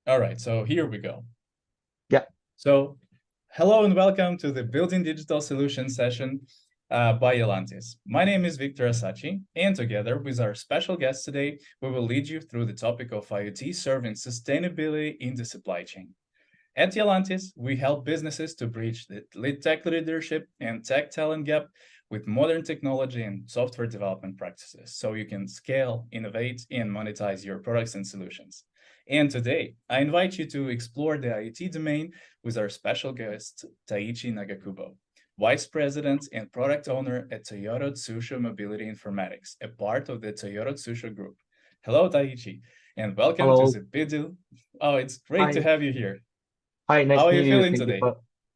All right, so here we go. Yeah. So hello and welcome to the Building Digital Solutions session by Elantis. My name is Victor Asachi, and together with our special guest today, we will lead you through the topic of IoT serving sustainability in the supply chain. At Elantis, we help businesses to bridge the tech leadership and tech talent gap with modern technology and software development practices so you can scale, innovate, and monetize your products and solutions. And today, I invite you to explore the IoT domain with our special guest, Taichi Nagakubo, Vice President and Product Owner at Toyota Tsusho Mobility Informatics, a part of the Toyota Tsusho Group. Hello, Taichi, and welcome to Hello. the video. Oh, it's great to Hi. have you here. Hi. Nice How are to you meet you. feeling Thank you today? for,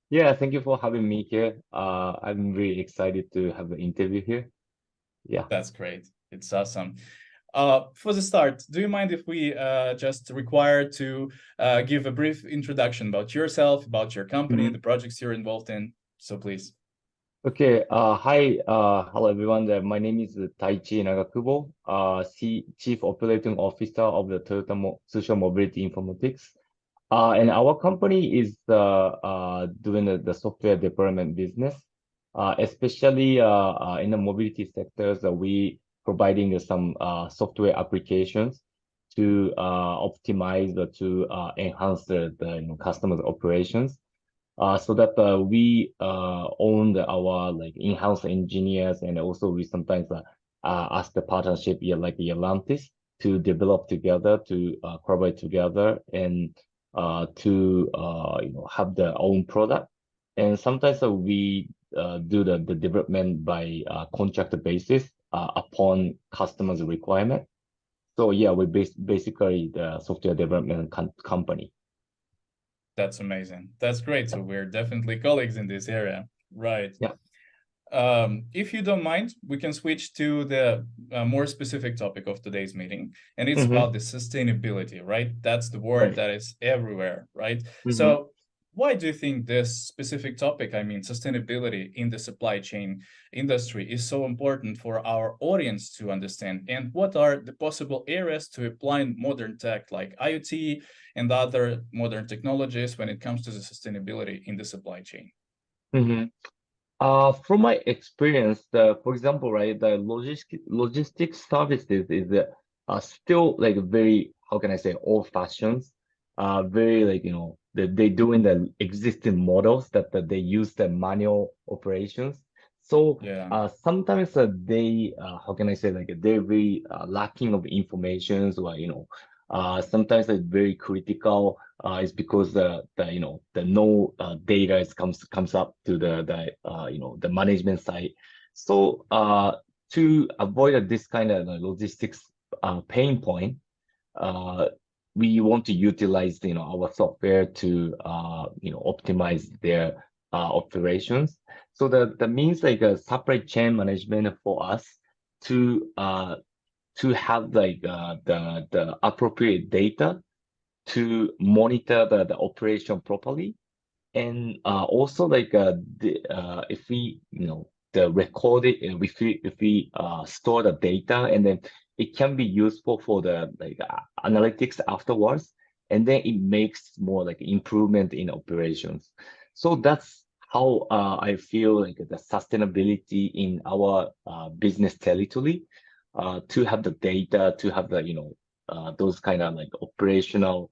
yeah, thank you for having me here. I'm really excited to have an interview here. Yeah. That's great. It's awesome. For the start, do you mind if we just require to give a brief introduction about yourself, about your company, hmm the projects you're involved in? So please. Okay. Hi. Hello, everyone. My name is Taichi Nagakubo, Chief Operating Officer of the Toyota Tsusho Mobility Informatics. And our company is doing the software development business, especially in the mobility sectors. We providing some software applications to optimize or to enhance the customers' operations. So that we own our like in-house engineers, and also we sometimes ask the partnership, yeah, like Atlantis, to develop together, to collaborate together, and to have their own product. And sometimes we do the development by contract basis upon customers' requirement. So yeah, we basically the software development company. That's amazing. That's great. So we're definitely colleagues in this area. Right. Yeah. If you don't mind, we can switch to the more specific topic of today's meeting, and it's Mm-hmm. about the sustainability, right? That's the word Right. that is everywhere, right? Mm-hmm. So, why do you think this specific topic, I mean, sustainability in the supply chain industry, is so important for our audience to understand? And what are the possible areas to apply modern tech like IoT and other modern technologies when it comes to the sustainability in the supply chain? Mm-hmm. From my experience, for example, right, the logistics services is still like very, how can I say, old-fashioned, very like, they doing the existing models that they use the manual operations. So Yeah, sometimes they, how can I say, like they're very lacking of information, or sometimes it's very critical. It's because the no data comes up to the management side. So to avoid this kind of logistics pain point, uh, we want to utilize our software to optimize their operations. So that means like a supply chain management for us to uh, to have like the appropriate data to monitor the operation properly. And also like if we the record it, and if we store the data, and then it can be useful for the like analytics afterwards, and then it makes more like improvement in operations. So that's how I feel like the sustainability in our business territory, to have the data, to have the those kind of like operational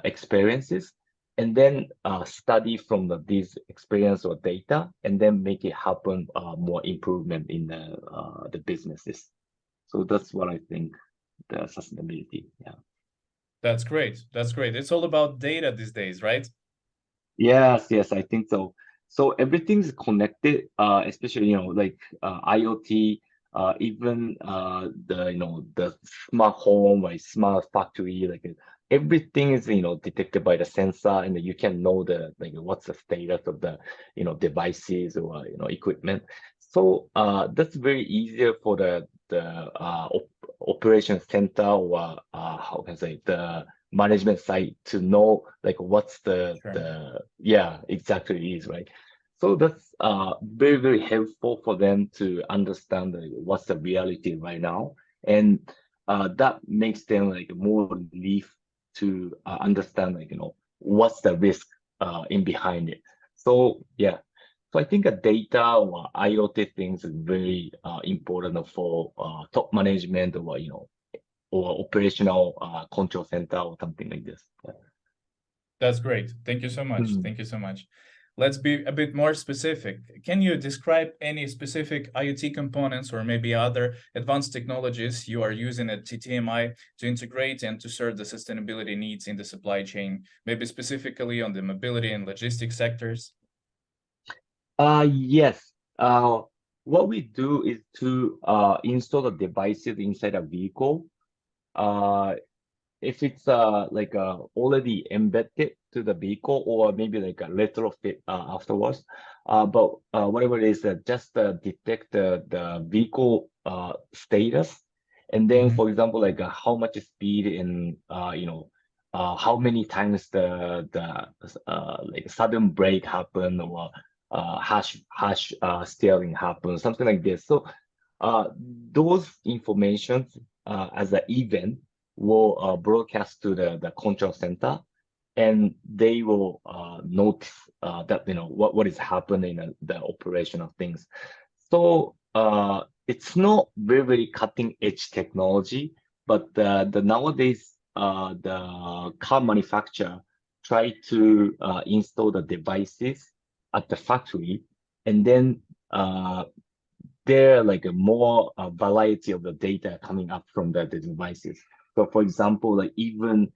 experiences, and then study from these experience or data, and then make it happen more improvement in the businesses. So that's what I think the sustainability. Yeah. that's great. That's great. It's all about data these days, right? Yes, yes, I think so. So everything's connected, especially like IoT, even the smart home, like smart factory, like everything is detected by the sensor, and you can know the like what's the status of the devices or equipment. So that's very easier for the operation center, or how can I say, the management side, to know like what's Sure. the yeah, exactly is right. So that's very, very helpful for them to understand what's the reality right now, and that makes them like more relief to understand like what's the risk in behind it. So yeah, so I think a data or IoT things is very important for top management or or operational control center or something like this. Yeah. That's great. Thank you so much. Mhm. Thank you so much. Let's be a bit more specific. Can you describe any specific IoT components or maybe other advanced technologies you are using at TTMI to integrate and to serve the sustainability needs in the supply chain, maybe specifically on the mobility and logistics sectors? Yes. What we do is to install the devices inside a vehicle. Uh, if it's like already embedded to the vehicle or maybe like a retrofit afterwards. But whatever it is, just detect the vehicle status, and then for example like how much speed and how many times the like sudden brake happen or harsh steering happens, something like this. So those informations as an event will broadcast to the control center, and they will notice that what is happening in the operation of things. So it's not very, very cutting edge technology, but the nowadays the car manufacturer try to install the devices at the factory, and then there are like a more variety of the data coming up from the devices. So for example, like even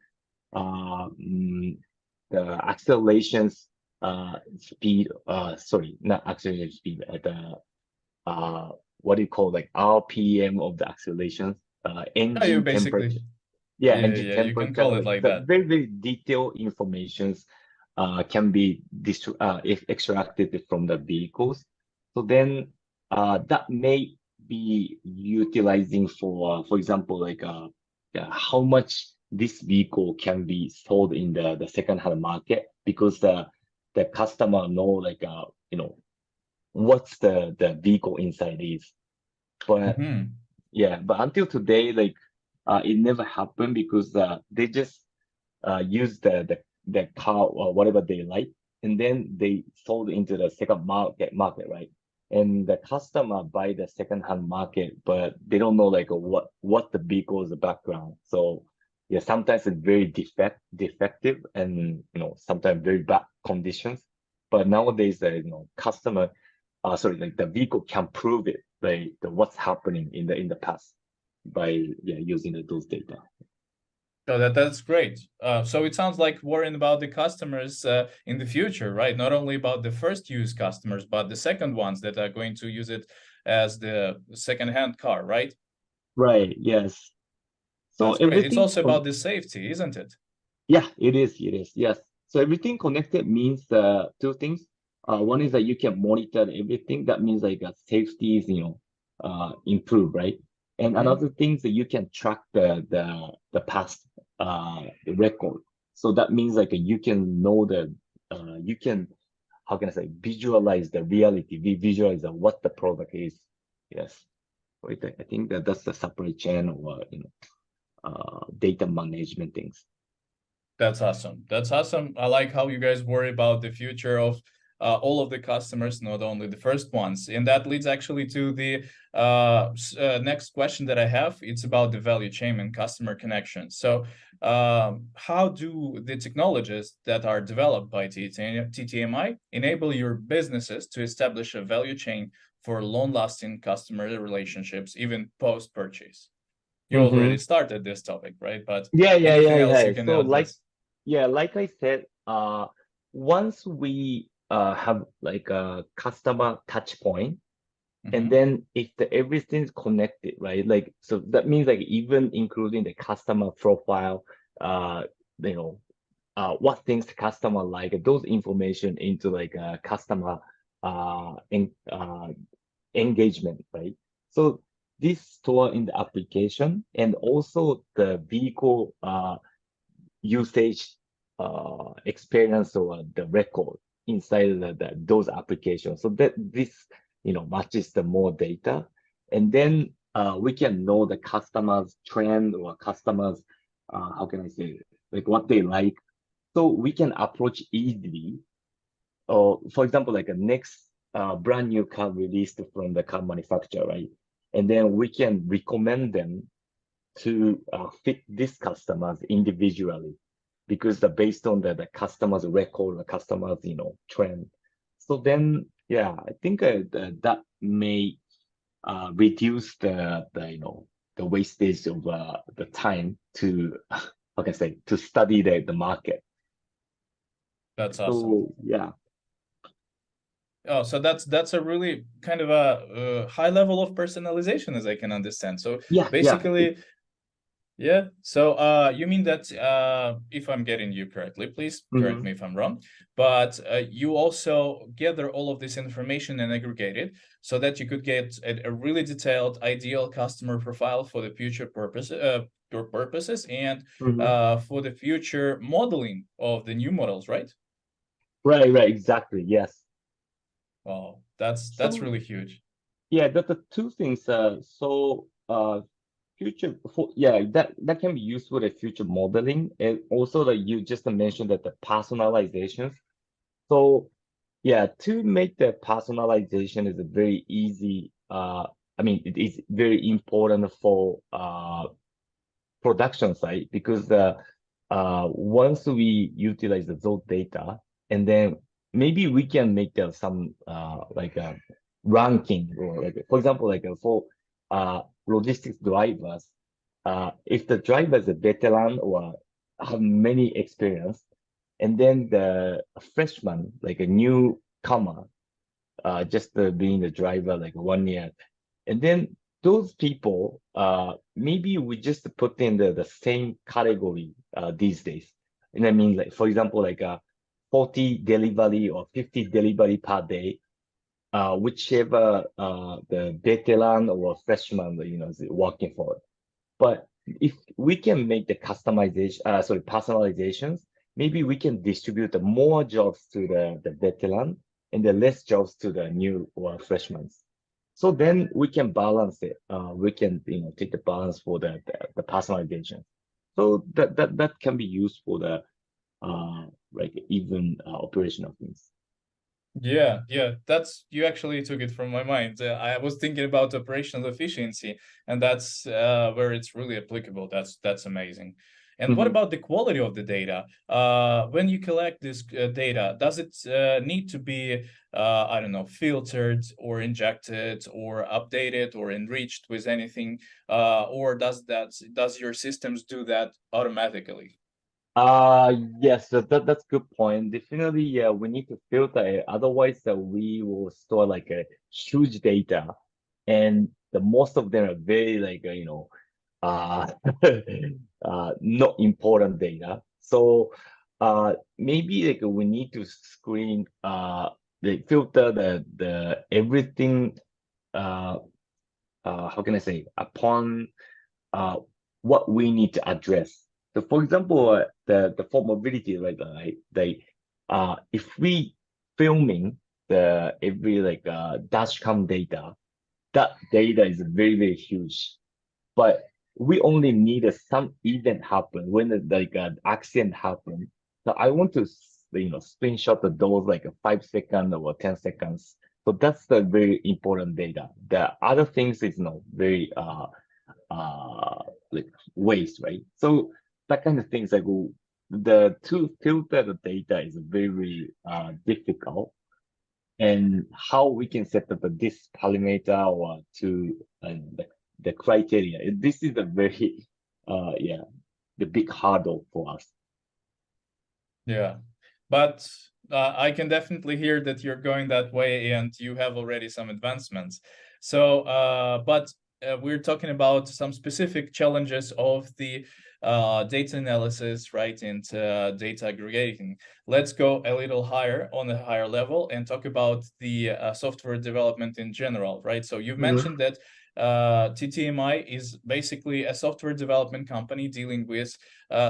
the accelerations speed, sorry, not acceleration speed, the what do you call like RPM of the accelerations, Oh, you engine basically, temperature. Yeah, yeah, engine yeah, you can temperature, call it like like the that. very, very detailed informations can be extracted from the vehicles. So then that may be utilizing for example, like yeah, how much this vehicle can be sold in the second-hand market, because the customer know like what's the vehicle inside is. But Mhm. yeah, but until today, like it never happened because they just use the car or whatever they like, and then they sold into the second market, right? And the customer buy the second hand market, but they don't know like what the vehicle is the background. So yeah, sometimes it's very defective, and sometimes very bad conditions. But nowadays, customer, sorry, like the vehicle can prove it, like what's happening in the past by using those data. So that's great. So it sounds like worrying about the customers in the future, right? Not only about the first use customers, but the second ones that are going to use it as the second-hand car, right? Right. Yes. So That's great. It's everything also about the safety, isn't it? yeah, it is. It is. Yes. So everything connected means two things. One is that you can monitor everything. That means like safety is improved, right? And Mhm. another thing is that you can track the past the record. So that means like you can know you can, how can I say, visualize the reality. We visualize what the product is. Yes. Right. I think that's the supply chain or data management things. That's awesome. That's awesome. I like how you guys worry about the future of all of the customers, not only the first ones. And that leads actually to the next question that I have. It's about the value chain and customer connection. So, how do the technologies that are developed by TTMI enable your businesses to establish a value chain for long-lasting customer relationships, even post-purchase? You already started this topic, right? But Yeah, yeah, yeah, anything else you yeah. can So address? like I said, once we have like a customer touch point, and Mm-hmm. then if everything's connected, right? Like so that means like even including the customer profile, uh, you know, what things the customer like, those information into like a customer in engagement, right? So this store in the application and also the vehicle usage experience or the record inside those applications. So that this matches the more data, and then we can know the customers trend or customers how can I say it? like what they like. So we can approach easily. Or for example, like a next brand new car released from the car manufacturer, right? And then we can recommend them to fit these customers individually because based on the customer's record, the customer's trend. So then, yeah, I think that may reduce the wastage of the time to how can I say to study the market. That's awesome. So yeah. Oh, so that's a really kind of a high level of personalization, as I can understand. So Yeah, yeah. basically, yeah. So you mean that if I'm getting you correctly, please correct Mhm. me if I'm wrong, but you also gather all of this information and aggregate it so that you could get a really detailed, ideal customer profile for the future your purposes and Mhm. for the future modeling of the new models, right? Right, right, exactly. Yes. Oh, that's So really huge. yeah, the two things. Future for yeah, that can be used for the future modeling, and also that you just mentioned that the personalizations. So yeah, to make the personalization is a very easy. I mean, it is very important for production side because once we utilize those data, and then maybe we can make some like a ranking or like for example like for logistics drivers, if the driver is a veteran or have many experience, and then the freshman like a newcomer just being the driver like 1 year. And then those people, maybe we just put in the same category these days. And I mean, like, for example, like 40 delivery or 50 delivery per day, whichever the veteran or freshman, is working for. But if we can make the customization, personalizations, maybe we can distribute the more jobs to the veteran and the less jobs to the new or freshmen. So then we can balance it. We can, take the balance for the personalization. So that can be used for the like even operational things. Yeah, yeah, that's you actually took it from my mind. I was thinking about operational efficiency, and that's where it's really applicable. That's amazing. And what Mhm. about the quality of the data? When you collect this data, does it need to be, I don't know, filtered or injected or updated or enriched with anything, or does your systems do that automatically? Yes, that's good point. Definitely, yeah, we need to filter it. Otherwise, we will store like a huge data, and the most of them are very like uh, not important data. So, maybe like we need to screen like filter the everything. Uh, how can I say upon uh, what we need to address. So, for example, the for mobility, right? If we filming the every like dash cam data, that data is very huge. But we only need some event happen when like an accident happen. So I want to screenshot those like a 5 second or 10 seconds. So that's the very important data. The other things is very like waste, right? So that kind of things like the to filter the data is very difficult, and how we can set up this parameter or to the criteria. This is a very yeah, the big hurdle for us. Yeah, but I can definitely hear that you're going that way and you have already some advancements. So, but we're talking about some specific challenges of the data analysis, right, and data aggregating. Let's go a little higher on a higher level and talk about the software development in general, right? So you've Mhm. mentioned that TTMI is basically a software development company dealing with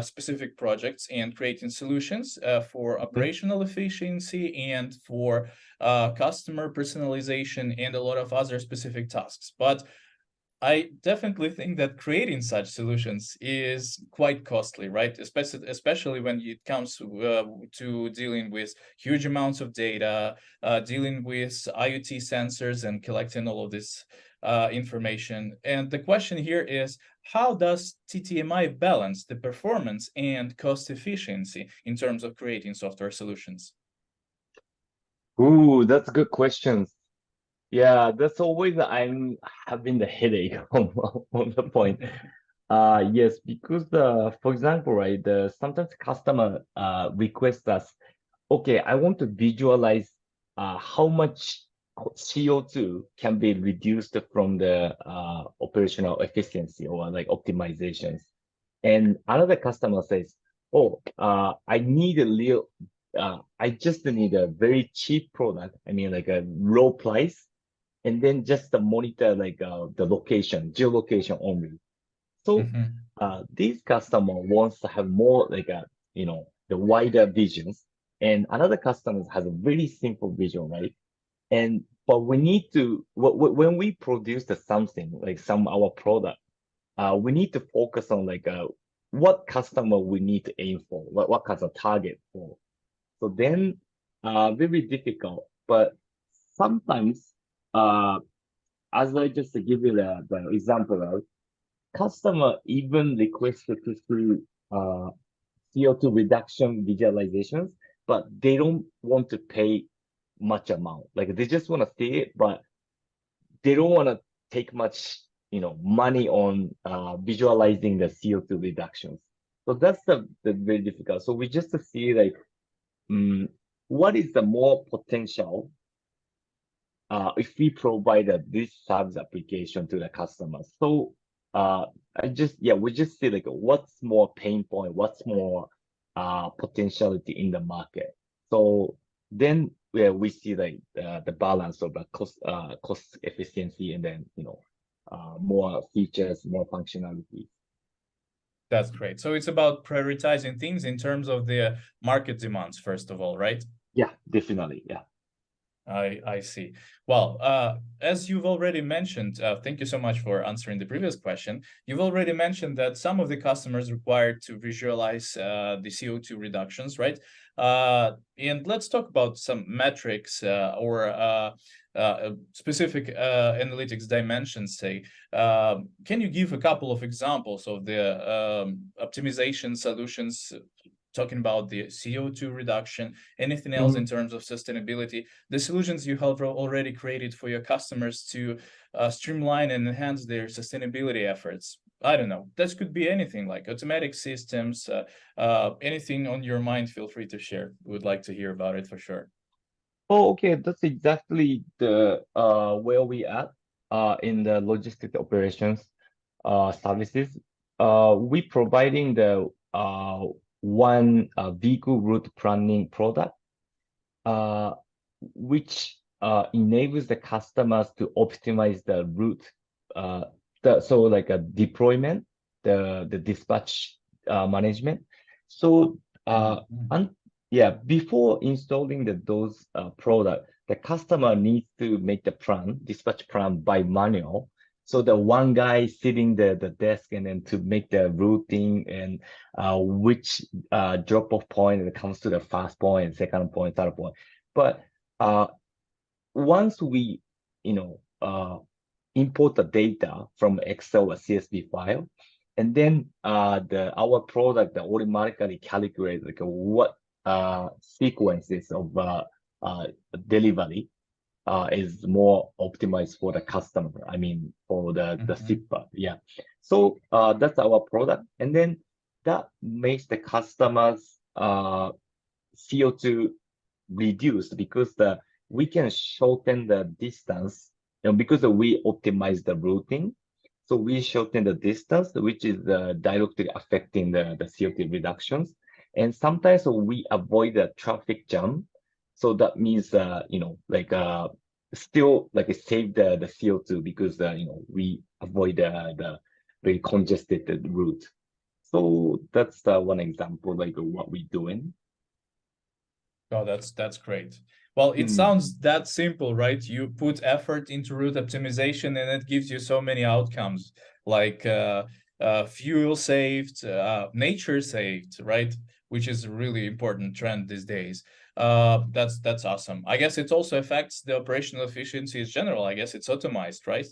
specific projects and creating solutions for operational efficiency and for customer personalization and a lot of other specific tasks. But I definitely think that creating such solutions is quite costly, right? Especially when it comes to dealing with huge amounts of data, dealing with IoT sensors and collecting all of this information. And the question here is, how does TTMI balance the performance and cost efficiency in terms of creating software solutions? Ooh, that's a good question. Yeah, that's always I'm having the headache on the point. Yes, because for example, right, sometimes customer request us, okay, I want to visualize how much CO2 can be reduced from the operational efficiency or like optimizations. And another customer says, oh, I need a real, I just need a very cheap product. I mean, like a low price, and then just the monitor like the location, geolocation only. So Mhm. these customer wants to have more like a, the wider visions, and another customer has a very simple vision, right? And but we need to when we produce the something like some our product, we need to focus on like what customer we need to aim for, what kind of target for. So then, very difficult, but sometimes, as I just give you the example, right? Customer even requested to see CO2 reduction visualizations, but they don't want to pay much amount. Like they just want to see it, but they don't want to take much, money on visualizing the CO2 reductions. So that's the very difficult. So we just to see like, what is the more potential if we provide this service application to the customers. So we just see like what's more pain point, what's more potentiality in the market. So then we see like the balance of the cost efficiency and then more features, more functionality. That's great. So it's about prioritizing things in terms of the market demands, first of all, right? Yeah, definitely. Yeah. I see. Well, as you've already mentioned, thank you so much for answering the previous question. You've already mentioned that some of the customers required to visualize the CO2 reductions, right? And let's talk about some metrics or specific analytics dimensions, say. Can you give a couple of examples of the optimization solutions talking about the CO2 reduction, anything else in Mhm. terms of sustainability, the solutions you have already created for your customers to streamline and enhance their sustainability efforts? I don't know. This could be anything like automatic systems, anything on your mind, feel free to share. We would like to hear about it for sure. Oh, okay. That's exactly the where we at in the logistic operations services. We providing the one vehicle route planning product, uh, which enables the customers to optimize the route. So like a deployment, the dispatch management. So Mhm. un yeah, before installing those product, the customer needs to make the plan, dispatch plan by manual. So the one guy sitting the desk and then to make the routing and which drop-off point when it comes to the first point, second point, third point. But uh, once we, you know, uh, import the data from Excel or CSV file, and then our product that automatically calculates like what sequences of delivery is more optimized for the customer. I mean, for the Mhm. shipper. Yeah. So that's our product, and then that makes the customers CO2 reduced because we can shorten the distance, because we optimize the routing. So we shorten the distance, which is directly affecting the CO2 reductions. And sometimes we avoid the traffic jam. So that means, still like save the CO2 because, we avoid the very congested route. So that's one example, like what we're doing. Oh, that's great. Well, it sounds that simple, right? You put effort into route optimization and it gives you so many outcomes like fuel saved, nature saved, right? Which is a really important trend these days. That's awesome. I guess it also affects the operational efficiency in general. I guess it's automized, right?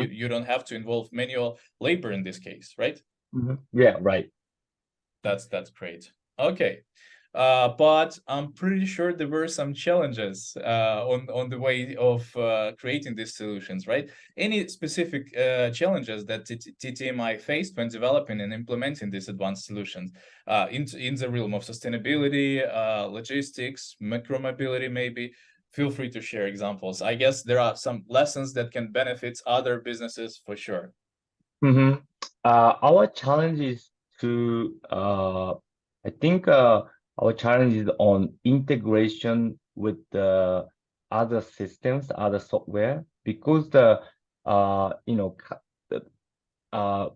You don't have to involve manual labor in this case, right? Yeah, right. That's great. Okay. But I'm pretty sure there were some challenges on the way of creating these solutions, right? Any specific challenges that TTMI faced when developing and implementing these advanced solutions in the realm of sustainability, logistics, micromobility, maybe? Feel free to share examples. I guess there are some lessons that can benefit other businesses for sure. Our challenge is to, I think, our challenge is on integration with the other systems, other software, because you know, uh,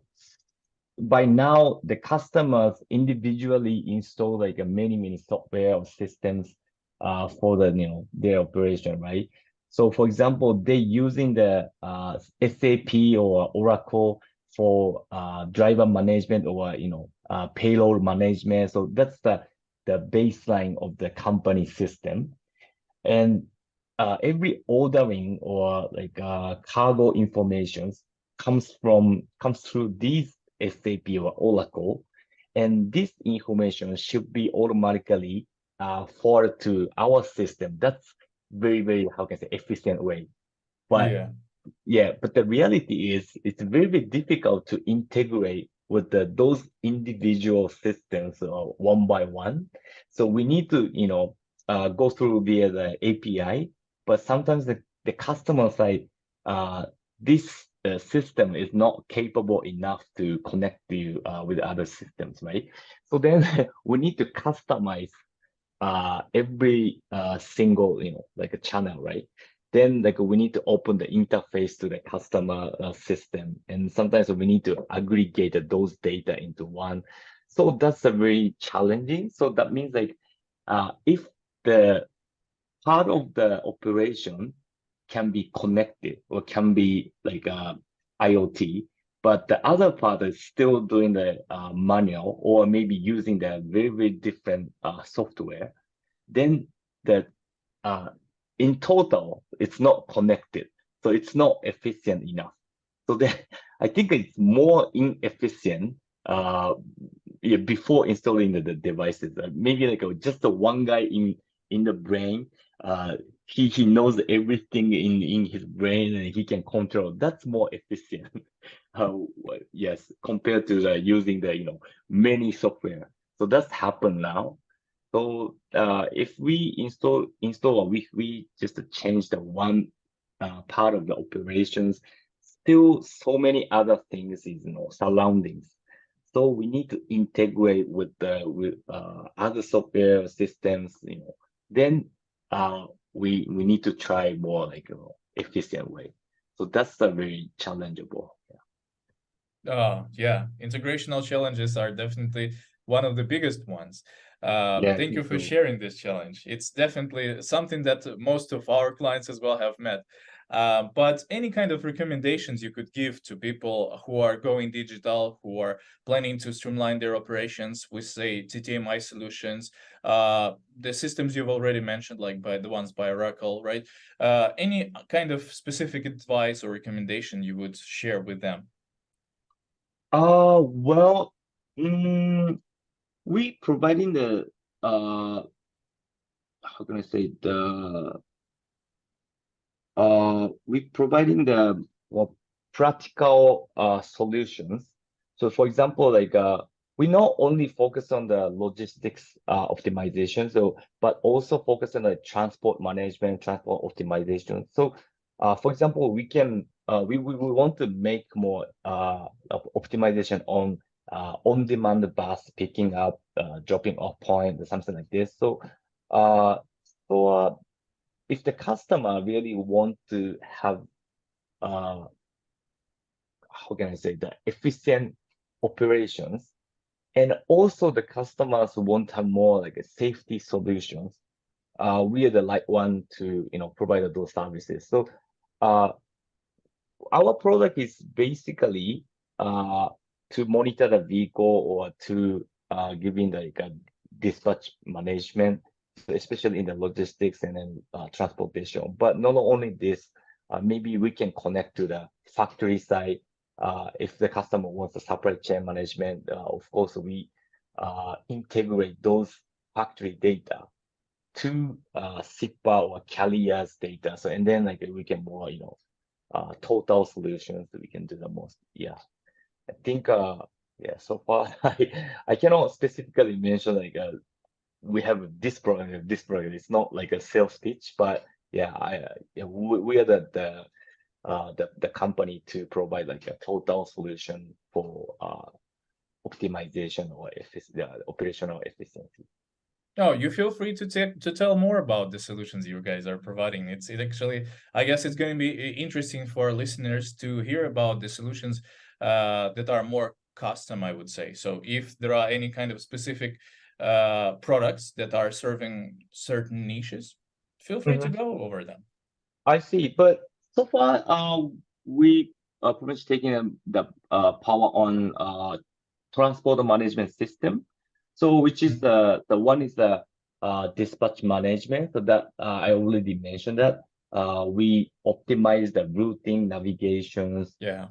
by now the customers individually install like a many software or systems for the their operation, right? So for example, they're using the SAP or Oracle for driver management or payroll management. So that's the baseline of the company system. And every ordering or like cargo informations comes through these SAP or Oracle, and this information should be automatically forwarded to our system. That's very how can I say efficient way. But Yeah. yeah, but the reality is it's very difficult to integrate with those individual systems one by one. So we need to, go through via the API, but sometimes the customer side, this system is not capable enough to connect you with other systems, right? So then we need to customize every single, like a channel, right? Then like we need to open the interface to the customer system, and sometimes we need to aggregate those data into one. So that's a very challenging. So that means like if the part of the operation can be connected or can be like IoT, but the other part is still doing the manual or maybe using the very different software, then the uh, in total it's not connected, so it's not efficient enough. So then I think it's more inefficient yeah, before installing the devices. Maybe like just the one guy in the brain, he knows everything in his brain and he can control. That's more efficient. Yes, compared to using the many software. So that's happened now. So if we install or we just change the one part of the operations, still so many other things is surroundings. So we need to integrate with other software systems, Then we need to try more like efficient way. So that's a very challengeable. Yeah, integrational challenges are definitely one of the biggest ones. Yeah, I Thank you think for so. sharing this challenge. It's definitely something that most of our clients as well have met. But any kind of recommendations you could give to people who are going digital, who are planning to streamline their operations with, say, TTMI solutions, the systems you've already mentioned, like by the ones by Oracle, right? Any kind of specific advice or recommendation you would share with them? Well, mm, we providing the how can I say we providing the well, practical solutions. So for example, like we not only focus on the logistics optimization, so but also focus on the transport management, transport optimization. So for example, we want to make more of optimization on-demand bus picking up, dropping off point, or something like this. So uh, so if the customer really want to have how can I say the efficient operations, and also the customers want to have more like a safety solutions, we are the right one to provide those services. So uh, our product is basically to monitor the vehicle or to giving like a dispatch management, especially in the logistics and then transportation. But not only this, maybe we can connect to the factory side. If the customer wants a supply chain management, of course, we integrate those factory data to SIPA or carriers data. So, and then like we can more, total solutions that we can do the most. Yeah, I think, yeah, so far I cannot specifically mention like we have this program, this program. It's not like a sales pitch, but yeah, yeah, we are the company to provide like a total solution for optimization or operational efficiency. No, you feel free to tell more about the solutions you guys are providing. It actually, I guess it's going to be interesting for listeners to hear about the solutions that are more custom, I would say. So if there are any kind of specific products that are serving certain niches, feel free to Mhm. go over them. I see, but so far, we are pretty much taking the power on transport management system. So which is Mhm. the one is the dispatch management. So that I already mentioned that we optimize the routing navigations. Yeah.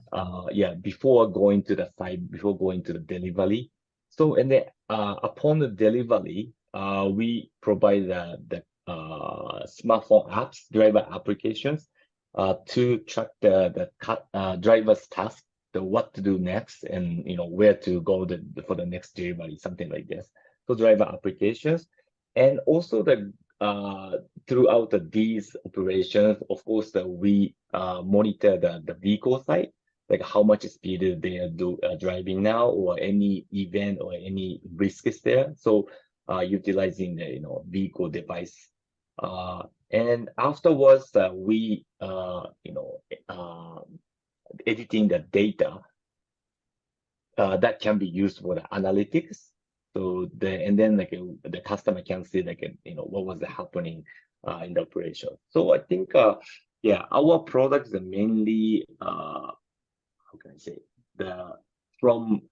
Yeah, before going to the site, before going to the delivery. So and then upon the delivery, we provide the smartphone apps, driver applications, to track the driver's task, the what to do next, and where to go for the next delivery, something like this. So driver applications, and also throughout these operations, of course, we monitor the vehicle side, like how much speed they are driving now, or any event or any risk is there. So utilizing the vehicle device. And afterwards, we editing the data that can be used for the analytics. So and then like the customer can see like what was happening in the operation. So I think yeah, our products are mainly how can I say, the from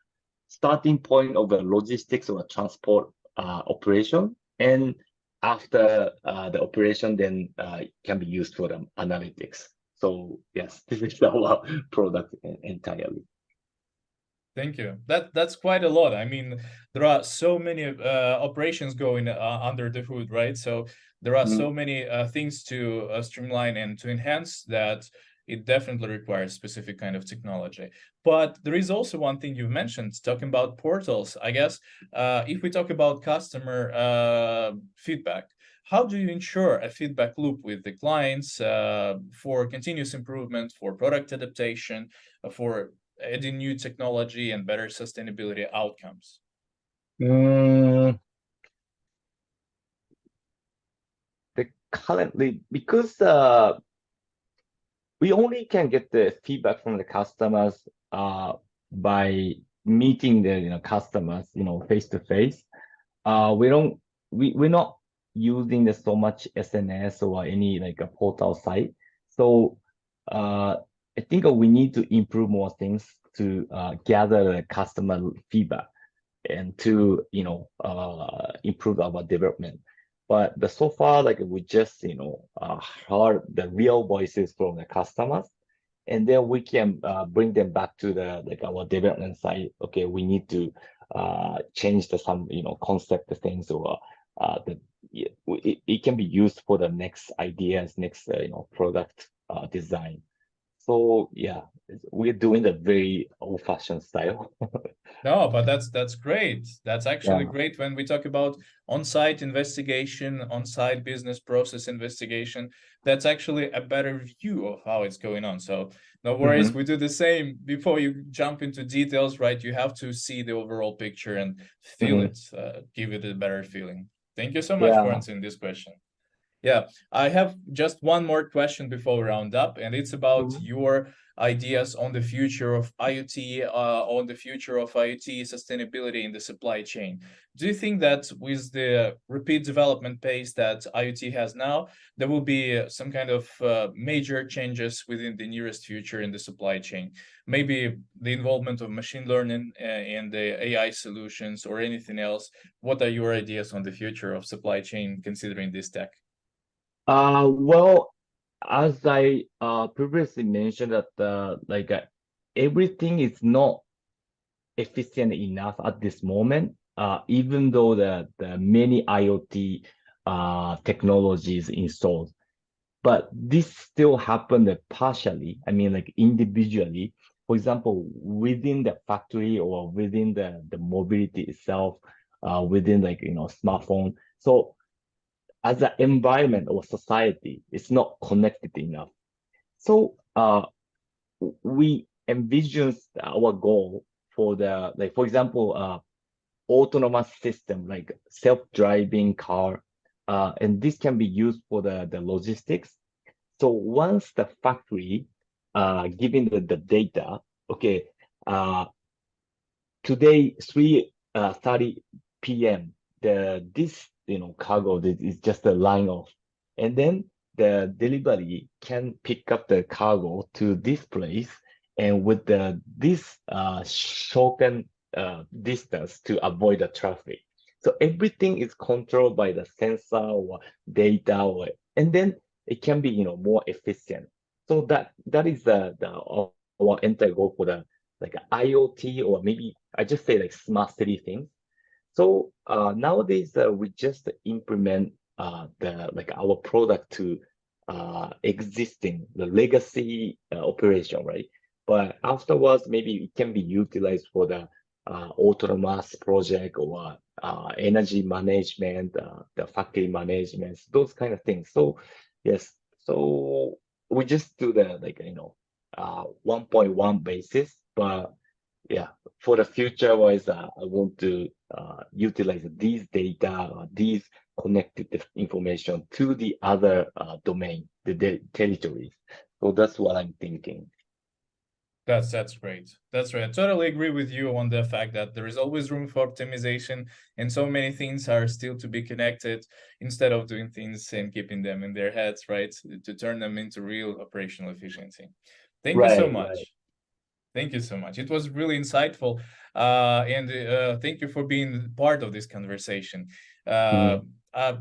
starting point of the logistics or transport operation, and after the operation, then it can be used for the analytics. So yes, this is our product entirely. Thank you. That's quite a lot. I mean, there are so many operations going under the hood, right? So there are Mhm. so many things to streamline and to enhance that it definitely requires specific kind of technology. But there is also one thing you mentioned, talking about portals. I guess if we talk about customer feedback, how do you ensure a feedback loop with the clients for continuous improvement, for product adaptation, for adding new technology and better sustainability outcomes? Mm, currently, because we only can get the feedback from the customers by meeting the customers face to face. We don't we're not using so much SNS or any like a portal site. So I think we need to improve more things to gather the customer feedback and to improve our development. But so far, like we just heard the real voices from the customers, and then we can bring them back to the like our development side. Okay, we need to change some concept things, or it can be used for the next ideas, next product design. So yeah, we're doing the very old-fashioned style. No, but that's great. That's actually Yeah. great when we talk about on-site investigation, on-site business process investigation. That's actually a better view of how it's going on. So no worries, Hmm. we do the same. Before you jump into details, right? You have to see the overall picture and feel Hmm. it, give it a better feeling. Thank you so much for Yeah. answering this question. Yeah, I have just one more question before we round up, and it's about your ideas on the future of IoT, on the future of IoT sustainability in the supply chain. Do you think that with the rapid development pace that IoT has now, there will be some kind of major changes within the nearest future in the supply chain? Maybe the involvement of machine learning and the AI solutions or anything else. What are your ideas on the future of supply chain considering this tech? Well, as I previously mentioned that everything is not efficient enough at this moment, even though the many IoT technologies installed. But this still happened partially, I mean, like individually. For example, within the factory or within the mobility itself, within smartphone. So as an environment or society, it's not connected enough. So we envision our goal for for example, autonomous system like self-driving car, and this can be used for the logistics. So once the factory giving the data, okay, today 3:30 p.m. This cargo is just a line off, and then the delivery can pick up the cargo to this place, and with this shortened distance to avoid the traffic. So everything is controlled by the sensor or data, and then it can be more efficient. So that is our entire goal for the like IoT, or maybe I just say like smart city things. So nowadays we just implement our product to existing the legacy operation, right? But afterwards, maybe it can be utilized for the autonomous project or energy management, the factory management, those kind of things. So yes, so we just do the 1.1 basis, but yeah, for the future wise, I want to utilize these data, these connected information to the other domain, the territories. So that's what I'm thinking. That's great. That's right. I totally agree with you on the fact that there is always room for optimization, and so many things are still to be connected instead of doing things and keeping them in their heads, right? To turn them into real operational efficiency. Thank you so Right, right. much. Thank you so much. It was really insightful. And thank you for being part of this conversation. Mhm.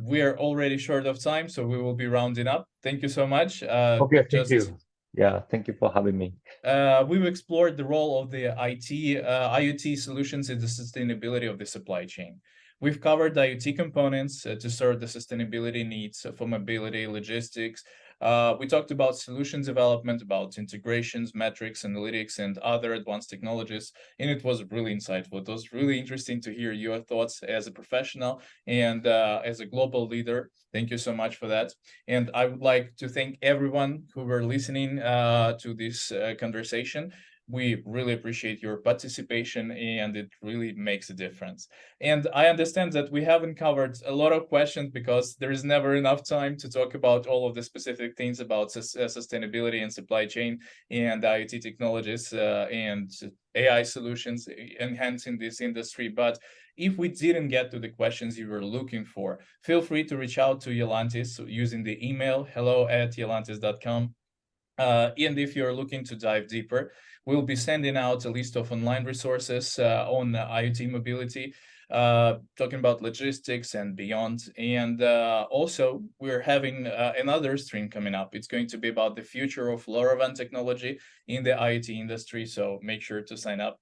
We are already short of time, so we will be rounding up. Thank you so much. Okay, thank Just you. Yeah, thank you for having me. we've explored the role of the IoT solutions in the sustainability of the supply chain. We've covered IoT components to serve the sustainability needs for mobility, logistics. We talked about solutions development, about integrations, metrics, analytics, and other advanced technologies, and it was really insightful. It was really interesting to hear your thoughts as a professional and as a global leader. Thank you so much for that. And I would like to thank everyone who were listening to this conversation. We really appreciate your participation, and it really makes a difference. And I understand that we haven't covered a lot of questions because there is never enough time to talk about all of the specific things about sustainability and supply chain and IoT technologies and AI solutions enhancing this industry. But if we didn't get to the questions you were looking for, feel free to reach out to Yolantis using the email hello@yolantis.com. And if you're looking to dive deeper, we'll be sending out a list of online resources on IoT mobility, talking about logistics and beyond. And also, we're having another stream coming up. It's going to be about the future of LoRaWAN technology in the IoT industry. So make sure to sign up.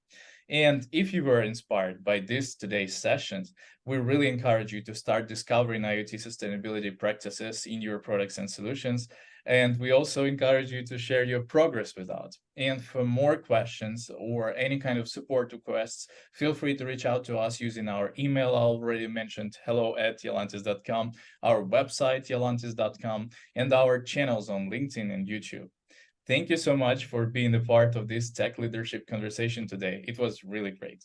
And if you were inspired by today's sessions, we really encourage you to start discovering IoT sustainability practices in your products and solutions. And we also encourage you to share your progress with us. And for more questions or any kind of support requests, feel free to reach out to us using our email I already mentioned, hello@yolantis.com, our website, yolantis.com, and our channels on LinkedIn and YouTube. Thank you so much for being a part of this tech leadership conversation today. It was really great.